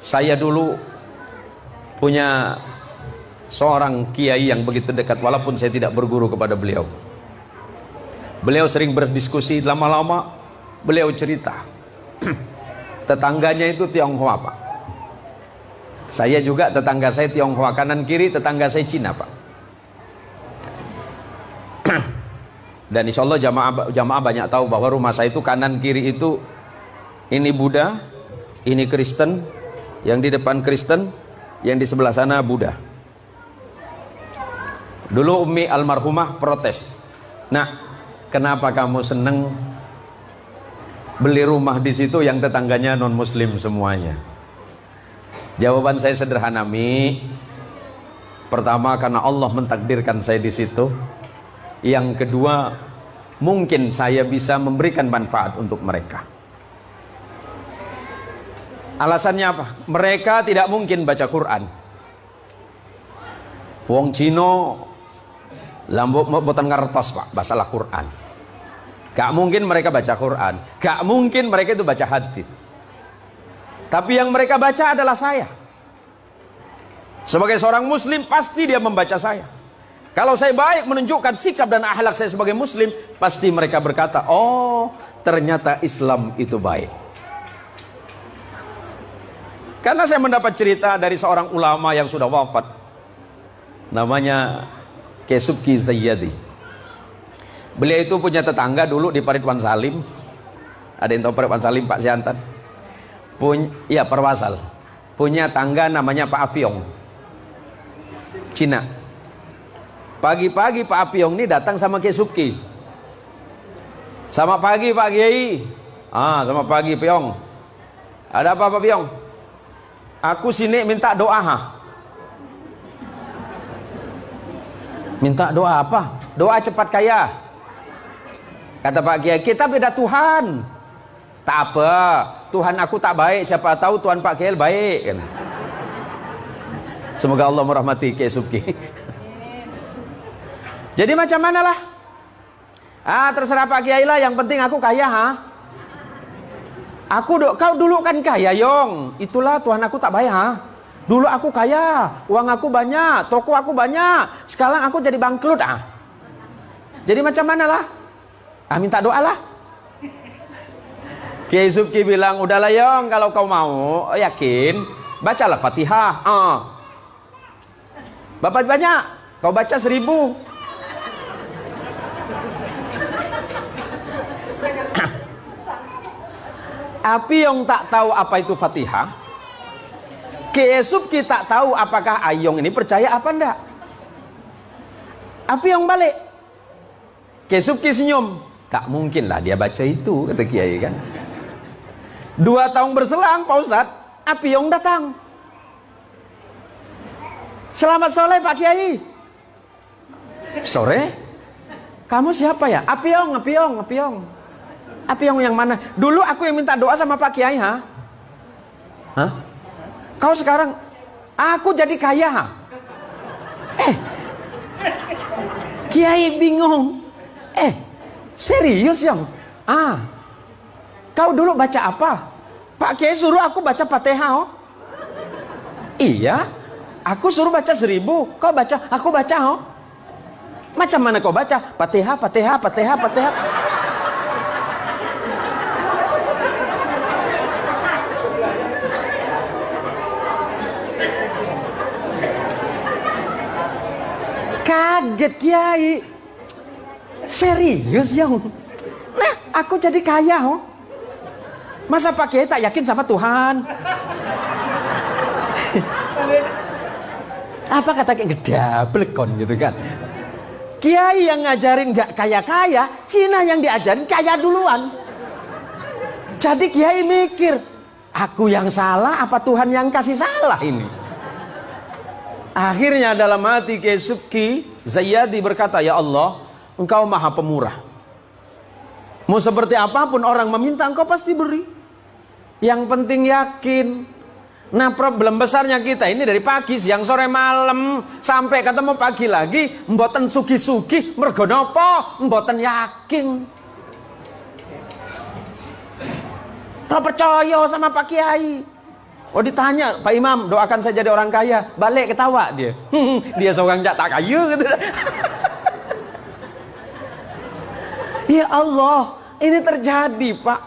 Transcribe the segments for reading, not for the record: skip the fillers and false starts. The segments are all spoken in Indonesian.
Saya dulu punya seorang kiai yang begitu dekat, walaupun saya tidak berguru kepada beliau. Beliau sering berdiskusi, lama-lama beliau cerita tetangganya itu Tionghoa, Pak. Saya juga, tetangga saya Tionghoa, kanan kiri tetangga saya Cina, Pak. Dan insya Allah jamaah banyak tahu bahwa rumah saya itu kanan kiri itu, ini Buddha, ini Kristen, yang di depan Kristen, yang di sebelah sana Buddha. Dulu Umi almarhumah protes, "Nak, kenapa kamu seneng beli rumah di situ yang tetangganya non muslim semuanya?" Jawaban saya sederhana, "Mi, pertama karena Allah mentakdirkan saya di situ. Yang kedua, mungkin saya bisa memberikan manfaat untuk mereka." Alasannya apa? Mereka tidak mungkin baca Quran. Wong Cino lambok boten ngertos, Pak, masalah Quran. Gak mungkin mereka baca Quran, gak mungkin mereka itu baca hadis. Tapi yang mereka baca adalah saya. Sebagai seorang muslim pasti dia membaca saya. Kalau saya baik menunjukkan sikap dan akhlak saya sebagai muslim, pasti mereka berkata, "Oh, ternyata Islam itu baik." Karena saya mendapat cerita dari seorang ulama yang sudah wafat, namanya Kesubki Zayyadi. Beliau itu punya tetangga dulu di Paritwan Salim. Ada yang tahu Paritwan Salim, Pak Siantan? Iya, Perwasal. Punya tangga namanya Pak Afiong, Cina. Pagi-pagi Pak Afiong ini datang sama Kesubki. "Selamat pagi Pak Kiai." "Selamat pagi Piong. Ada apa Pak Piong?" "Aku sini minta doa." "Minta doa apa?" "Doa cepat kaya." Kata Pak Kiai, "Kita beda Tuhan." "Tak apa, Tuhan aku tak baik, siapa tahu Tuhan Pak Kiai baik." Semoga Allah merahmati Kiai Subki. Jadi macam mana lah? Terserah Pak Kiai lah, yang penting aku kaya. Kau dulu kan kaya, Yong. Itulah Tuhan aku tak baik. Dulu aku kaya, uang aku banyak, toko aku banyak. Sekarang aku jadi bangkrut. Jadi macam mana lah? Minta doa lah. Kiai Subki bilang, "Udahlah Yong, kalau kau mau, yakin, bacalah Fatihah. Bapak banyak, kau baca 1000. Api yang tak tahu apa itu Fatihah, Kiai Subki tak tahu apakah Ayong ini percaya apa enggak. Api yang balik, Kiai Subki senyum, "Tak mungkin lah dia baca itu," kata Kiai kan. 2 tahun berselang, Pak Ustadz, Api yang datang. "Selamat sore Pak Kiai." "Sore? Kamu siapa ya?" Api yang yang mana? "Dulu aku yang minta doa sama Pak Kiai." "Kau sekarang?" "Aku jadi kaya." Kiai bingung. Serius Yang? Kau dulu baca apa?" "Pak Kiai suruh aku baca Fatihah." "Iya, aku suruh baca 1000, kau baca, aku baca." "Macam mana kau baca?" Fatihah. Kaget Kiai. "Serius Yang? Nah, aku jadi kaya. Masa Pak Kiai tak yakin sama Tuhan?" Apa kata Kiai, ngedabelkon gitu kan. Kiai yang ngajarin gak kaya-kaya, Cina yang diajarin kaya duluan. Jadi Kiai mikir, aku yang salah apa Tuhan yang kasih salah ini? Akhirnya dalam hati Kiai Subki Zayyadi berkata, "Ya Allah, Engkau maha pemurah. Mau seperti apapun orang meminta, Engkau pasti beri. Yang penting yakin." Nah, problem besarnya kita ini dari pagi, siang, sore, malam sampai ketemu pagi lagi, mboten sugi-sugi, mergo napa? Mboten yakin. Ora percaya sama Pak Kiai. Oh ditanya, Pak Imam, doakan saya jadi orang kaya. Balik ketawa dia. Dia seorang tak kaya gitu. Ya Allah, ini terjadi, Pak.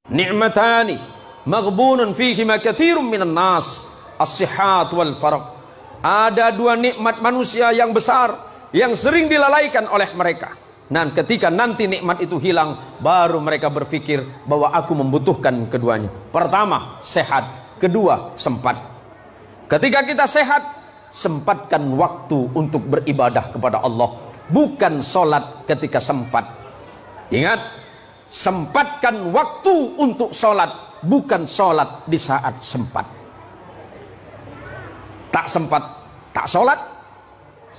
Ni'matani maghbunun fihima katsirun minan nas, as-sihat wal faragh. Ada dua nikmat manusia yang besar yang sering dilalaikan oleh mereka. Dan ketika nanti nikmat itu hilang, baru mereka berpikir bahwa aku membutuhkan keduanya. Pertama, sehat. Kedua, sempat. Ketika kita sehat, sempatkan waktu untuk beribadah kepada Allah. Bukan sholat ketika sempat. Ingat, sempatkan waktu untuk sholat. Bukan sholat di saat sempat. Tak sempat, tak sholat.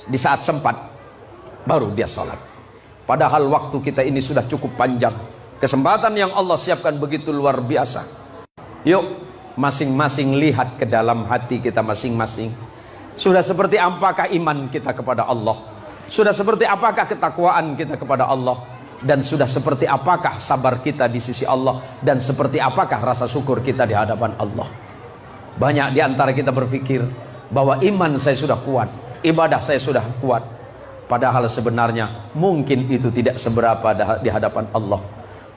Di saat sempat, baru dia sholat. Padahal waktu kita ini sudah cukup panjang. Kesempatan yang Allah siapkan begitu luar biasa. Yuk, masing-masing lihat ke dalam hati kita masing-masing. Sudah seperti apakah iman kita kepada Allah? Sudah seperti apakah ketakwaan kita kepada Allah? Dan sudah seperti apakah sabar kita di sisi Allah? Dan seperti apakah rasa syukur kita di hadapan Allah? Banyak di antara kita berpikir bahwa iman saya sudah kuat, ibadah saya sudah kuat. Padahal sebenarnya mungkin itu tidak seberapa di hadapan Allah.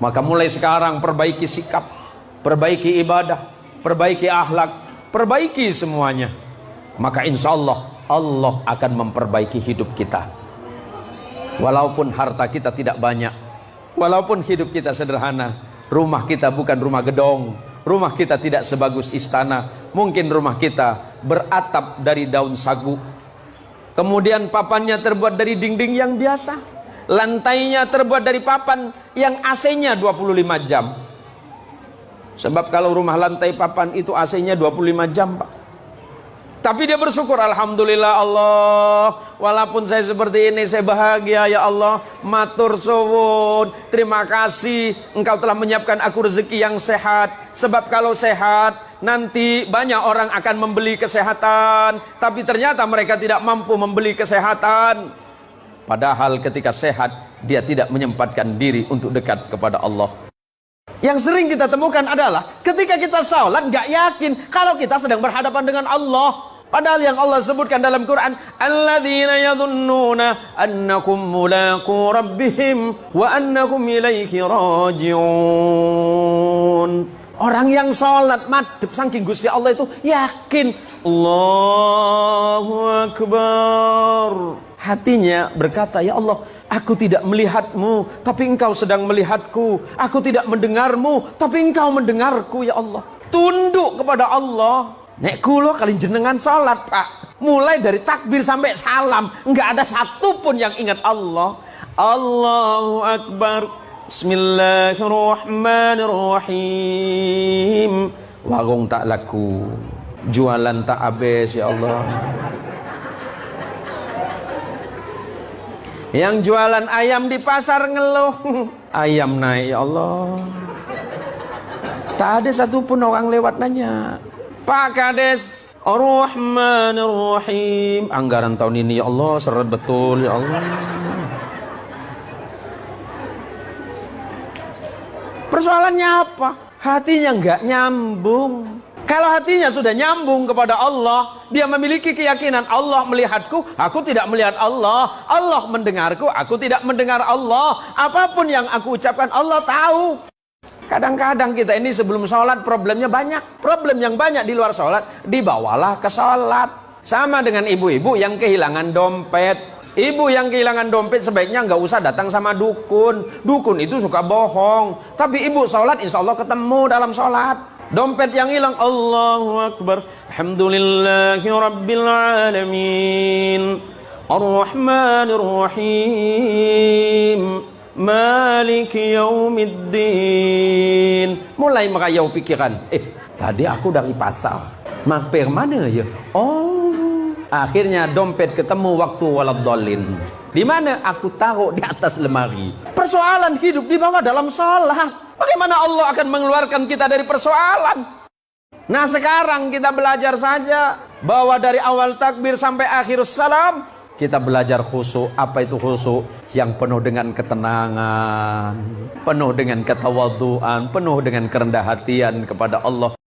Maka mulai sekarang perbaiki sikap, perbaiki ibadah, perbaiki akhlak, perbaiki semuanya. Maka insya Allah, Allah akan memperbaiki hidup kita. Walaupun harta kita tidak banyak, walaupun hidup kita sederhana, rumah kita bukan rumah gedong, rumah kita tidak sebagus istana, mungkin rumah kita beratap dari daun sagu. Kemudian papannya terbuat dari dinding yang biasa, lantainya terbuat dari papan yang AC-nya 25 jam. Sebab kalau rumah lantai papan itu AC-nya 25 jam, Pak. Tapi dia bersyukur, alhamdulillah Allah, walaupun saya seperti ini saya bahagia ya Allah. Matur suwun, terima kasih Engkau telah menyiapkan aku rezeki yang sehat. Sebab kalau sehat nanti banyak orang akan membeli kesehatan, tapi ternyata mereka tidak mampu membeli kesehatan. Padahal ketika sehat dia tidak menyempatkan diri untuk dekat kepada Allah. Yang sering kita temukan adalah ketika kita sholat gak yakin kalau kita sedang berhadapan dengan Allah. Padahal yang Allah sebutkan dalam Quran, alladzina yadhunnuna annakum mulaqu rabbihim wa annakum ilaihi raji'un. Orang yang sholat madhep saking Gusti Allah itu yakin, Allahu Akbar. Hatinya berkata, ya Allah, aku tidak melihatmu, tapi Engkau sedang melihatku. Aku tidak mendengarmu, tapi Engkau mendengarku, ya Allah. Tunduk kepada Allah. Nek kulo kali jenengan sholat, Pak, mulai dari takbir sampai salam, enggak ada satupun yang ingat Allah. Allahu Akbar, Bismillahirrahmanirrahim. Warung tak laku, jualan tak habis, ya Allah. Yang jualan ayam di pasar ngeluh, ayam naik, ya Allah. Tak ada satupun orang lewat nanya, Pak Kades, Ar-Rahmanir-Rahim. Anggaran tahun ini ya Allah seret betul, ya Allah. Persoalannya apa? Hatinya nggak nyambung. Kalau hatinya sudah nyambung kepada Allah, dia memiliki keyakinan Allah melihatku, aku tidak melihat Allah. Allah mendengarku, aku tidak mendengar Allah. Apapun yang aku ucapkan Allah tahu. Kadang-kadang kita ini sebelum sholat problemnya banyak. Problem yang banyak di luar sholat, dibawalah ke sholat. Sama dengan ibu-ibu yang kehilangan dompet. Ibu yang kehilangan dompet sebaiknya nggak usah datang sama dukun. Dukun itu suka bohong. Tapi ibu sholat insya Allah ketemu dalam sholat. Dompet yang hilang, Allahu Akbar, alhamdulillahi rabbil alamin, Ar-Rahmanir-Rahim, Maliki yaumiddin. Mulai merayau pikiran, tadi aku dari pasar, mampir mana ya? Oh, akhirnya dompet ketemu waktu waladhdallin. Di mana? Aku taruh di atas lemari. Persoalan hidup dibawa dalam sholat. Bagaimana Allah akan mengeluarkan kita dari persoalan? Nah sekarang kita belajar saja bahwa dari awal takbir sampai akhir salam kita belajar khusyuk. Apa itu khusyuk? Yang penuh dengan ketenangan, penuh dengan ketawadhuan, penuh dengan kerendah hatian kepada Allah.